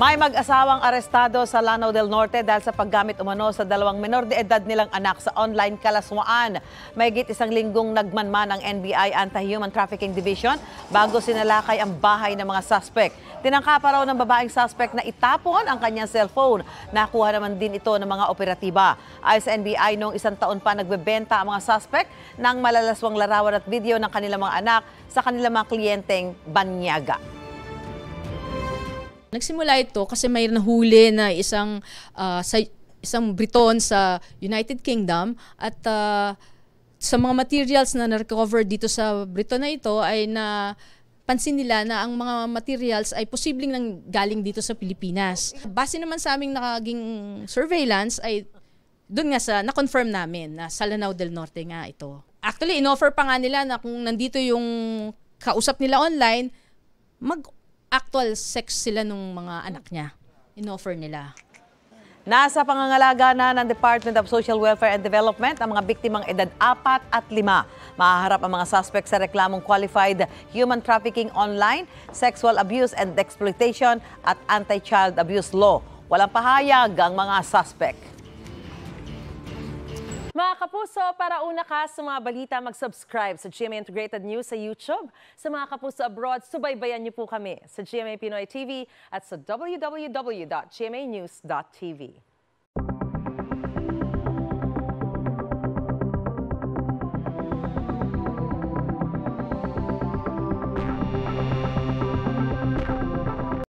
May mag-asawang arestado sa Lanao del Norte dahil sa paggamit umano sa dalawang menor de edad nilang anak sa online kalaswaan. Mahigit isang linggong nagmanman ang NBI Anti-Human Trafficking Division bago sinalakay ang bahay ng mga suspect. Tinangka pa raw ng babaeng suspect na itapon ang kanyang cellphone. Nakuha naman din ito ng mga operatiba. Ayon sa NBI, noong isang taon pa nagbebenta ang mga suspect ng malalaswang larawan at video ng kanilang mga anak sa kanilang mga kliyenteng banyaga. Nagsimula ito kasi may nahuli na isang Briton sa United Kingdom at sa mga materials na na-recover dito sa Briton na ito ay pansin nila na ang mga materials ay posibleng nang galing dito sa Pilipinas. Base naman sa aming nakaging surveillance ay doon nga na-confirm namin na sa Lanao del Norte nga ito. Actually, in-offer pa nga nila na kung nandito yung kausap nila online, actual sex sila nung mga anak niya. In-offer nila. Nasa pangangalaga na ng Department of Social Welfare and Development ang mga biktimang edad 4 at 5. Mahaharap ang mga suspect sa reklamong qualified human trafficking online, sexual abuse and exploitation at anti-child abuse law. Walang pahayag ang mga suspect. Mga kapuso, para una ka sa mga balita, mag-subscribe sa GMA Integrated News sa YouTube. Sa mga kapuso abroad, subaybayan niyo po kami sa GMA Pinoy TV at sa www.gmanews.tv.